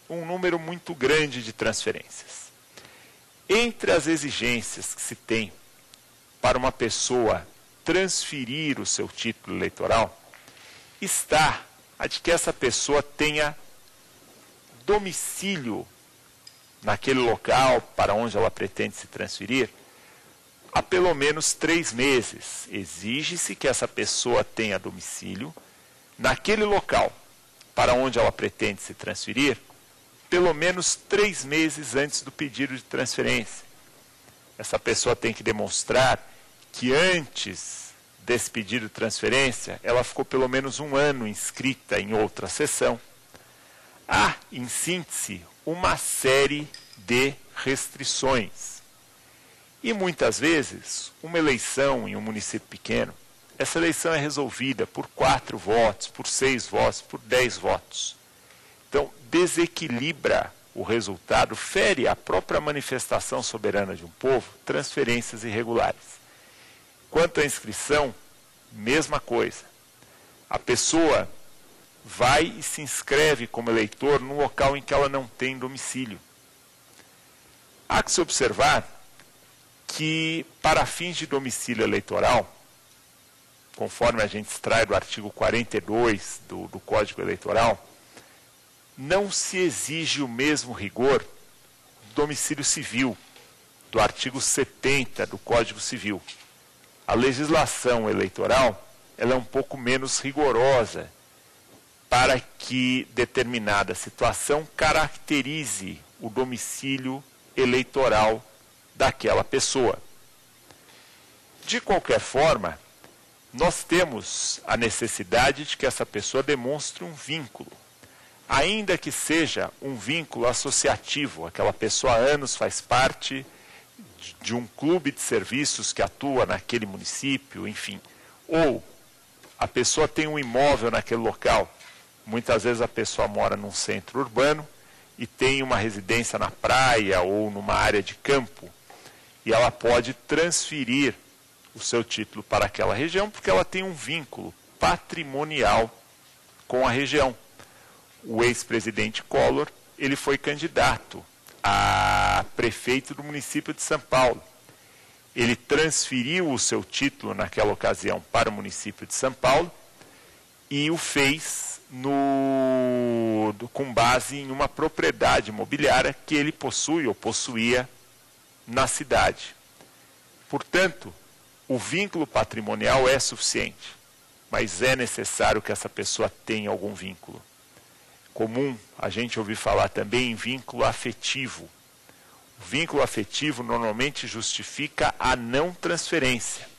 um número muito grande de transferências. Entre as exigências que se tem para uma pessoa transferir o seu título eleitoral, está a de que essa pessoa tenha domicílio naquele local para onde ela pretende se transferir há pelo menos 3 meses. Exige-se que essa pessoa tenha domicílio naquele local para onde ela pretende se transferir pelo menos 3 meses antes do pedido de transferência. Essa pessoa tem que demonstrar que antes desse pedido de transferência, ela ficou pelo menos 1 ano inscrita em outra seção. Há, em síntese, uma série de restrições. E muitas vezes, uma eleição em um município pequeno, essa eleição é resolvida por 4 votos, por 6 votos, por 10 votos. Então, desequilibra o resultado, fere a própria manifestação soberana de um povo, transferências irregulares. Quanto à inscrição, mesma coisa. A pessoa vai e se inscreve como eleitor num local em que ela não tem domicílio. Há que se observar que, para fins de domicílio eleitoral, conforme a gente extrai do artigo 42 do Código Eleitoral, não se exige o mesmo rigor do domicílio civil, do artigo 70 do Código Civil. A legislação eleitoral ela é um pouco menos rigorosa para que determinada situação caracterize o domicílio eleitoral daquela pessoa. De qualquer forma, nós temos a necessidade de que essa pessoa demonstre um vínculo, ainda que seja um vínculo associativo. Aquela pessoa há anos faz parte de um clube de serviços que atua naquele município, enfim. Ou a pessoa tem um imóvel naquele local. Muitas vezes a pessoa mora num centro urbano e tem uma residência na praia ou numa área de campo. E ela pode transferir o seu título para aquela região porque ela tem um vínculo patrimonial com a região. O ex-presidente Collor, ele foi candidato a prefeito do município de São Paulo. Ele transferiu o seu título naquela ocasião para o município de São Paulo e o fez com base em uma propriedade imobiliária que ele possui ou possuía na cidade. Portanto, o vínculo patrimonial é suficiente, mas é necessário que essa pessoa tenha algum vínculo. Comum a gente ouvir falar também em vínculo afetivo. O vínculo afetivo normalmente justifica a não transferência.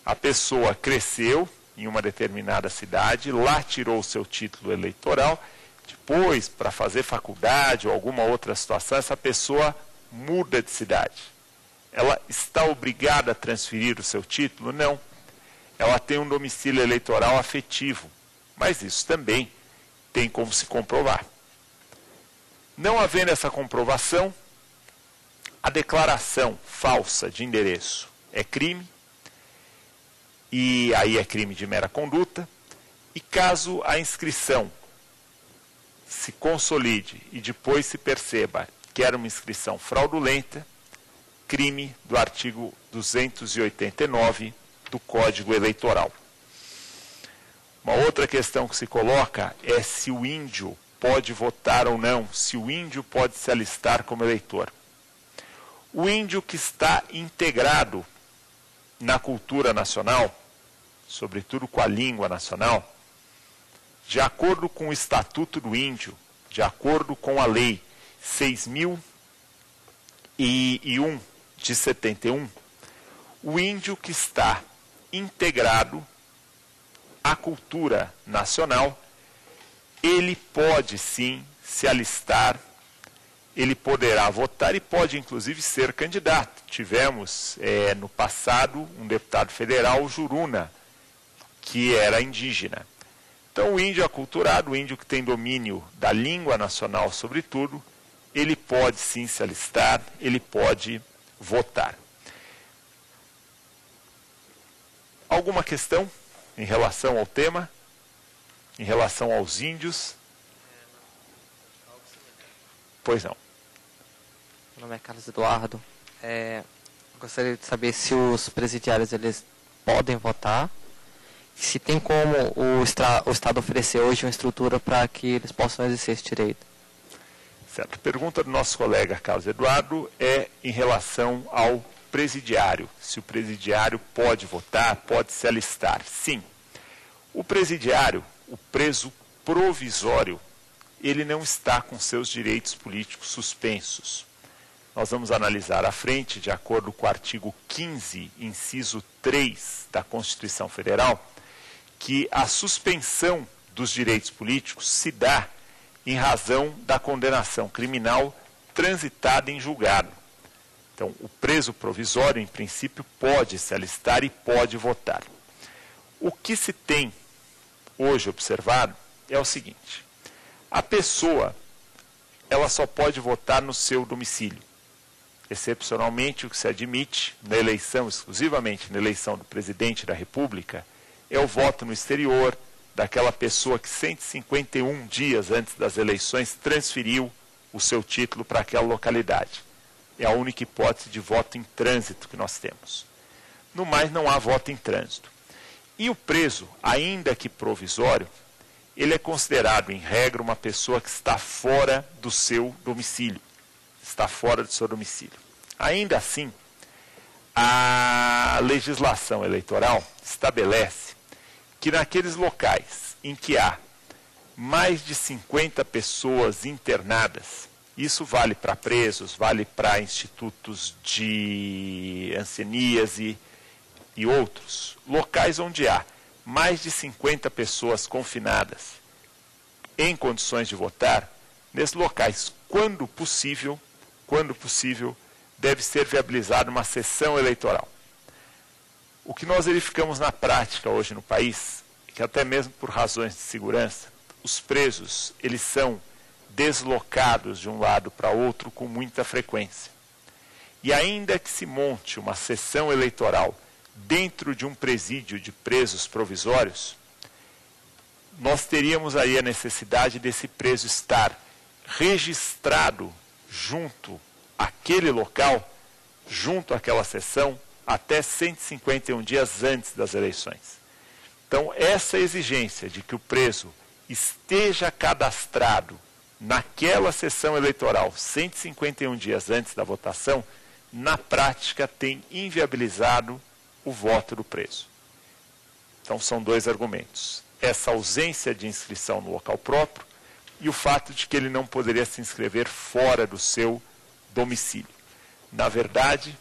A pessoa cresceu em uma determinada cidade, lá tirou o seu título eleitoral, depois, para fazer faculdade ou alguma outra situação, essa pessoa muda de cidade. Ela está obrigada a transferir o seu título? Não. Ela tem um domicílio eleitoral afetivo, mas isso também tem como se comprovar. Não havendo essa comprovação, a declaração falsa de endereço é crime, e aí é crime de mera conduta, e caso a inscrição se consolide e depois se perceba que era uma inscrição fraudulenta, crime do artigo 289 do Código Eleitoral. Uma outra questão que se coloca é se o índio pode votar ou não, se o índio pode se alistar como eleitor. O índio que está integrado na cultura nacional, sobretudo com a língua nacional, de acordo com o Estatuto do Índio, de acordo com a Lei 6.001 de 71, o índio que está integrado à cultura nacional, ele pode sim se alistar, ele poderá votar e pode inclusive ser candidato. Tivemos no passado um deputado federal, Juruna, que era indígena. Então o índio aculturado, o índio que tem domínio da língua nacional sobretudo, ele pode sim se alistar, ele pode votar. Alguma questão em relação ao tema? Em relação aos índios? Pois não. Meu nome é Carlos Eduardo. Gostaria de saber se os presidiários eles podem votar, e se tem como o Estado oferecer hoje uma estrutura para que eles possam exercer esse direito. Certo. A pergunta do nosso colega Carlos Eduardo é em relação ao presidiário. Se o presidiário pode votar, pode se alistar. Sim. O presidiário, o preso provisório, ele não está com seus direitos políticos suspensos. Nós vamos analisar à frente, de acordo com o artigo 15, inciso 3 da Constituição Federal, que a suspensão dos direitos políticos se dá em razão da condenação criminal transitada em julgado. Então, o preso provisório, em princípio, pode se alistar e pode votar. O que se tem hoje observado é o seguinte: a pessoa, ela só pode votar no seu domicílio. Excepcionalmente, o que se admite na eleição, exclusivamente na eleição do presidente da República, é o voto no exterior daquela pessoa que 151 dias antes das eleições transferiu o seu título para aquela localidade. É a única hipótese de voto em trânsito que nós temos. No mais, não há voto em trânsito. E o preso, ainda que provisório, ele é considerado, em regra, uma pessoa que está fora do seu domicílio. Está fora do seu domicílio. Ainda assim, a legislação eleitoral estabelece que naqueles locais em que há mais de 50 pessoas internadas, isso vale para presos, vale para institutos de ancianíase e outros, locais onde há mais de 50 pessoas confinadas em condições de votar, nesses locais, quando possível, deve ser viabilizada uma sessão eleitoral. O que nós verificamos na prática hoje no país, é que até mesmo por razões de segurança, os presos, eles são deslocados de um lado para outro com muita frequência. E ainda que se monte uma sessão eleitoral dentro de um presídio de presos provisórios, nós teríamos aí a necessidade desse preso estar registrado junto àquele local, junto àquela sessão, até 151 dias antes das eleições. Então, essa exigência de que o preso esteja cadastrado naquela sessão eleitoral 151 dias antes da votação, na prática tem inviabilizado o voto do preso. Então, são dois argumentos. Essa ausência de inscrição no local próprio e o fato de que ele não poderia se inscrever fora do seu domicílio. Na verdade,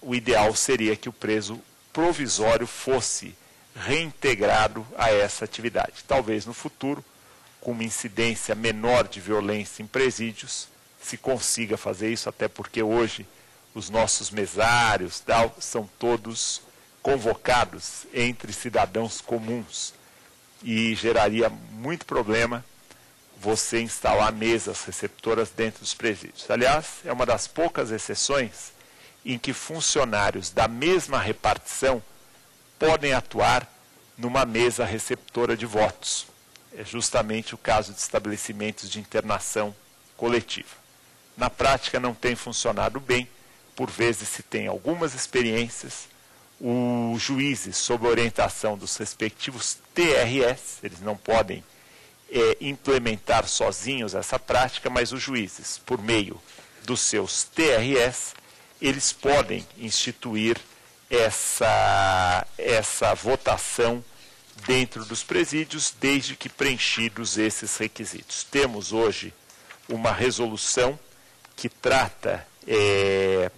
o ideal seria que o preso provisório fosse reintegrado a essa atividade. Talvez no futuro, com uma incidência menor de violência em presídios, se consiga fazer isso, até porque hoje os nossos mesários são todos convocados entre cidadãos comuns e geraria muito problema você instalar mesas receptoras dentro dos presídios. Aliás, é uma das poucas exceções em que funcionários da mesma repartição podem atuar numa mesa receptora de votos. É justamente o caso de estabelecimentos de internação coletiva. Na prática não tem funcionado bem, por vezes se tem algumas experiências, os juízes, sob a orientação dos respectivos TRS, eles não podem implementar sozinhos essa prática, mas os juízes, por meio dos seus TRS, eles podem instituir essa votação dentro dos presídios, desde que preenchidos esses requisitos. Temos hoje uma resolução que trata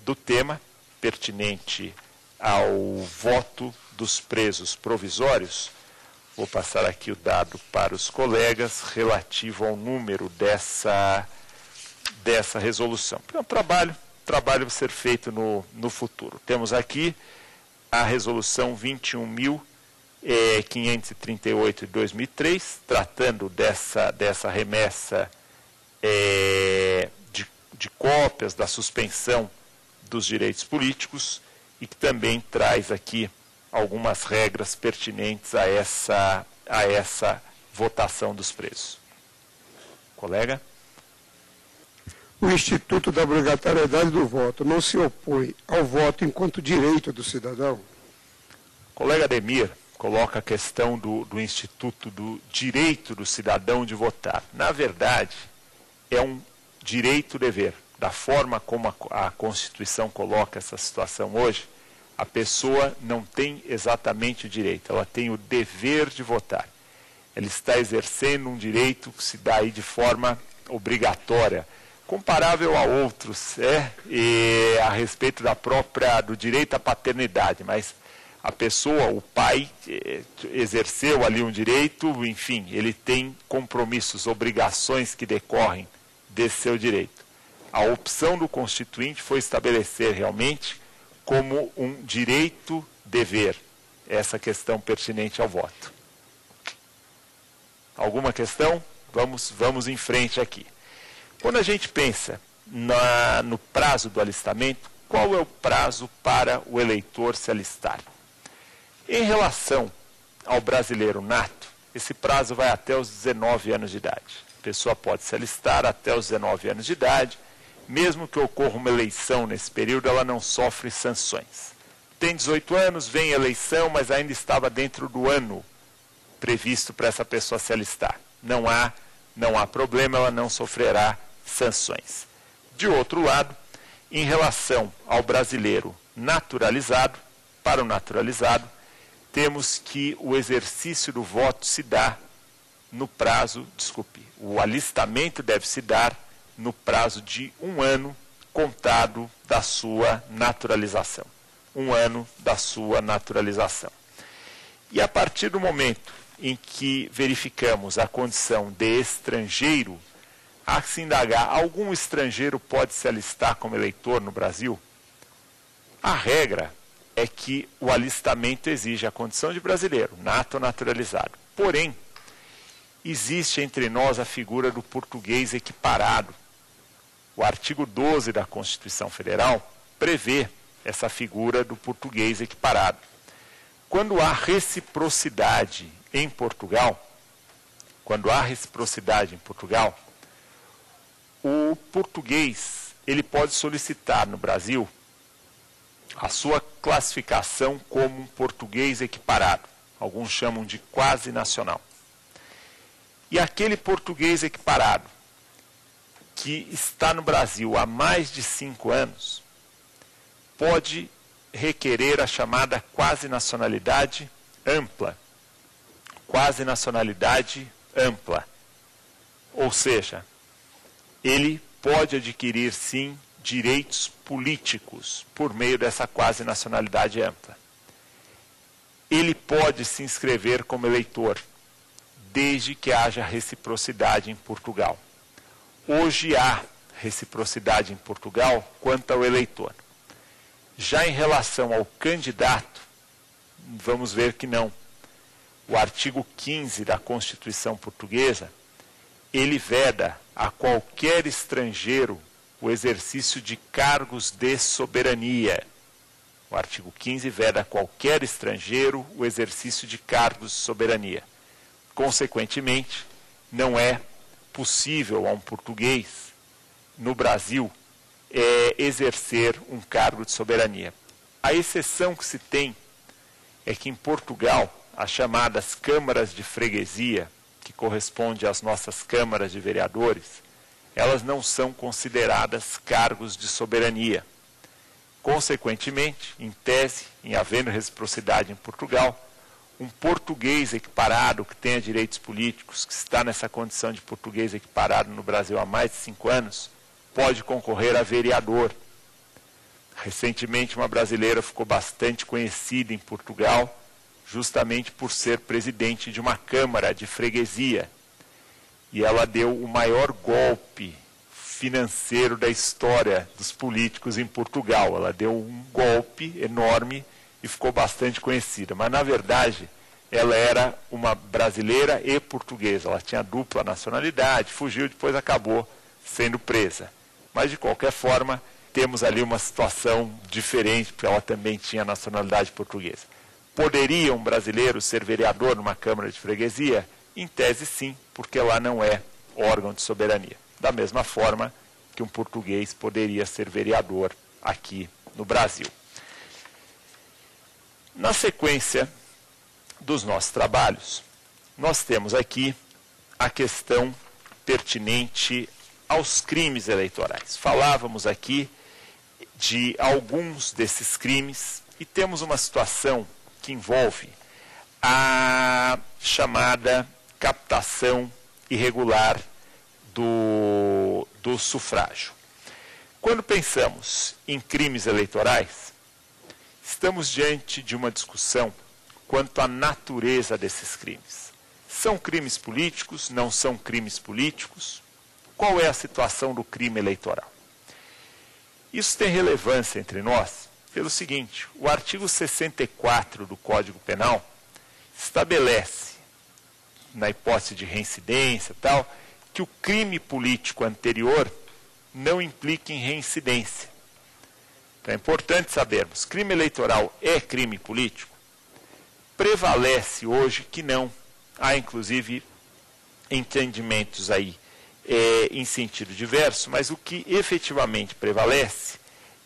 do tema pertinente ao voto dos presos provisórios. Vou passar aqui o dado para os colegas relativo ao número dessa resolução. É um trabalho a ser feito no futuro. Temos aqui a resolução 21.538 de 2003, tratando dessa remessa de cópias da suspensão dos direitos políticos e que também traz aqui algumas regras pertinentes a essa votação dos presos. Colega? o Instituto da Obrigatoriedade do Voto não se opõe ao voto enquanto direito do cidadão? O colega Ademir coloca a questão do Instituto do Direito do Cidadão de votar. Na verdade, é um direito-dever. Da forma como a Constituição coloca essa situação hoje, a pessoa não tem exatamente o direito, ela tem o dever de votar. Ela está exercendo um direito que se dá aí de forma obrigatória, comparável a outros, a respeito do direito à paternidade, mas a pessoa, o pai, exerceu ali um direito, enfim, ele tem compromissos, obrigações que decorrem desse seu direito. A opção do Constituinte foi estabelecer realmente como um direito-dever essa questão pertinente ao voto. Alguma questão? Vamos em frente aqui. Quando a gente pensa no prazo do alistamento, qual é o prazo para o eleitor se alistar? Em relação ao brasileiro nato, esse prazo vai até os 19 anos de idade. A pessoa pode se alistar até os 19 anos de idade, mesmo que ocorra uma eleição nesse período, ela não sofre sanções. Tem 18 anos, vem a eleição, mas ainda estava dentro do ano previsto para essa pessoa se alistar. Não há problema, ela não sofrerá sanções. De outro lado, em relação ao brasileiro naturalizado, para o naturalizado, temos que o exercício do voto se dá no prazo, o alistamento deve se dar no prazo de 1 ano contado da sua naturalização. 1 ano da sua naturalização. E a partir do momento em que verificamos a condição de estrangeiro, há que se indagar, algum estrangeiro pode se alistar como eleitor no Brasil? A regra é que o alistamento exige a condição de brasileiro, nato ou naturalizado. Porém, existe entre nós a figura do português equiparado. O artigo 12 da Constituição Federal prevê essa figura do português equiparado. Quando há reciprocidade em Portugal, o português ele pode solicitar no Brasil a sua classificação como um português equiparado. Alguns chamam de quase nacional. E aquele português equiparado que está no Brasil há mais de 5 anos pode requerer a chamada quase nacionalidade ampla. Quase nacionalidade ampla. Ou seja, ele pode adquirir sim direitos políticos por meio dessa quase nacionalidade ampla. Ele pode se inscrever como eleitor, desde que haja reciprocidade em Portugal. Hoje há reciprocidade em Portugal quanto ao eleitor. Já em relação ao candidato, vamos ver que não. O artigo 15 da Constituição Portuguesa, ele veda a qualquer estrangeiro o exercício de cargos de soberania. O artigo 15 veda a qualquer estrangeiro o exercício de cargos de soberania. Consequentemente, não é possível a um português no Brasil exercer um cargo de soberania. A exceção que se tem é que em Portugal, as chamadas câmaras de freguesia, que corresponde às nossas câmaras de vereadores, elas não são consideradas cargos de soberania. Consequentemente, em tese, em havendo reciprocidade em Portugal, um português equiparado que tenha direitos políticos, que está nessa condição de português equiparado no Brasil há mais de 5 anos, pode concorrer a vereador. Recentemente, uma brasileira ficou bastante conhecida em Portugal, justamente por ser presidente de uma câmara de freguesia. E ela deu o maior golpe financeiro da história dos políticos em Portugal. Ela deu um golpe enorme e ficou bastante conhecida. Mas, na verdade, ela era uma brasileira e portuguesa. Ela tinha dupla nacionalidade, fugiu e depois acabou sendo presa. Mas, de qualquer forma, temos ali uma situação diferente, porque ela também tinha nacionalidade portuguesa. Poderia um brasileiro ser vereador numa Câmara de Freguesia? Em tese, sim, porque lá não é órgão de soberania. Da mesma forma que um português poderia ser vereador aqui no Brasil. Na sequência dos nossos trabalhos, nós temos aqui a questão pertinente aos crimes eleitorais. Falávamos aqui de alguns desses crimes e temos uma situação que envolve a chamada captação irregular do sufrágio. Quando pensamos em crimes eleitorais, estamos diante de uma discussão quanto à natureza desses crimes. São crimes políticos? Não são crimes políticos? Qual é a situação do crime eleitoral? Isso tem relevância entre nós pelo seguinte: o artigo 64 do Código Penal estabelece, na hipótese de reincidência e tal, que o crime político anterior não implica em reincidência. Então é importante sabermos, crime eleitoral é crime político? Prevalece hoje que não. Há inclusive entendimentos aí em sentido diverso, mas o que efetivamente prevalece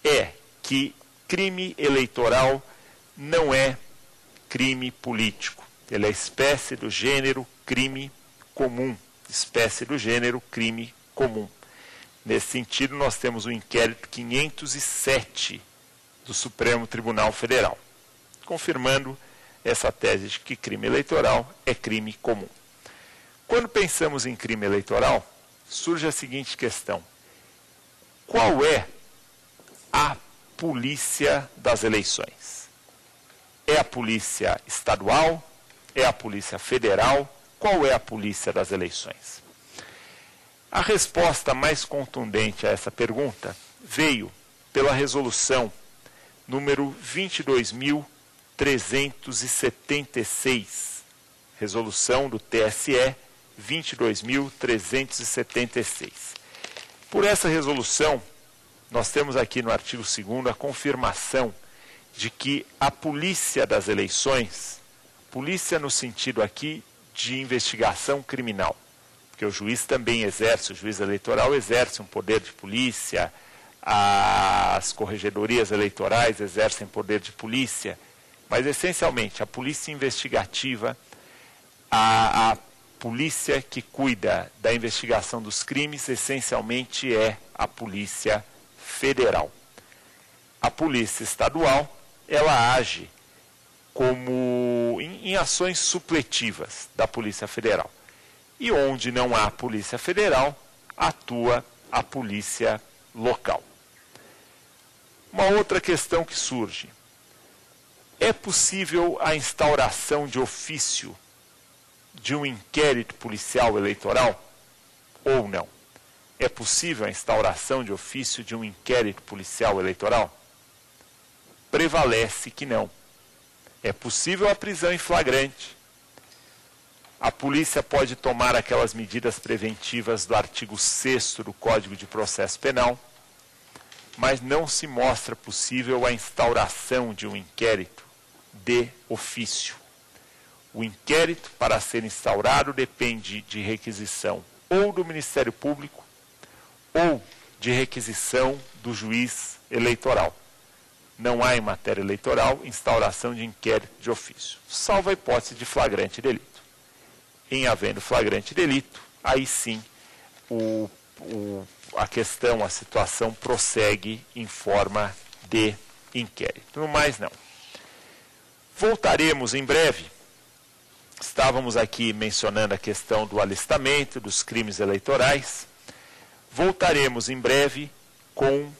é que crime eleitoral não é crime político. Ele é espécie do gênero crime comum. Espécie do gênero crime comum. Nesse sentido, nós temos o inquérito 507 do Supremo Tribunal Federal, confirmando essa tese de que crime eleitoral é crime comum. Quando pensamos em crime eleitoral, surge a seguinte questão: qual é a polícia das eleições? É a polícia estadual? É a polícia federal? Qual é a polícia das eleições? A resposta mais contundente a essa pergunta veio pela resolução número 22.376, resolução do TSE 22.376. Por essa resolução, nós temos aqui no artigo 2º a confirmação de que a polícia das eleições, polícia no sentido aqui de investigação criminal, porque o juiz também exerce, o juiz eleitoral exerce um poder de polícia, as corregedorias eleitorais exercem poder de polícia, mas essencialmente a polícia investigativa, a polícia que cuida da investigação dos crimes, essencialmente é a Polícia Federal. A Polícia Estadual, ela age como em ações supletivas da Polícia Federal. E onde não há Polícia Federal, atua a Polícia Local. Uma outra questão que surge: é possível a instauração de ofício de um inquérito policial eleitoral ou não? É possível a instauração de ofício de um inquérito policial eleitoral? Prevalece que não. É possível a prisão em flagrante. A polícia pode tomar aquelas medidas preventivas do artigo 6º do Código de Processo Penal, mas não se mostra possível a instauração de um inquérito de ofício. O inquérito, para ser instaurado, depende de requisição ou do Ministério Público ou de requisição do juiz eleitoral. Não há em matéria eleitoral instauração de inquérito de ofício, salvo a hipótese de flagrante delito. Em havendo flagrante delito, aí sim a questão, a situação prossegue em forma de inquérito. No mais, não. Voltaremos em breve. Estávamos aqui mencionando a questão do alistamento, dos crimes eleitorais. Voltaremos em breve com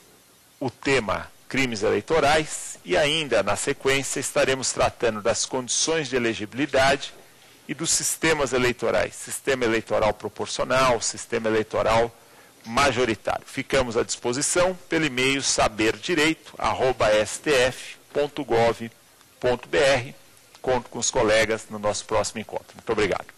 o tema crimes eleitorais e ainda na sequência estaremos tratando das condições de elegibilidade e dos sistemas eleitorais, sistema eleitoral proporcional, sistema eleitoral majoritário. Ficamos à disposição pelo e-mail saberdireito@stf.gov.br. Conto com os colegas no nosso próximo encontro. Muito obrigado.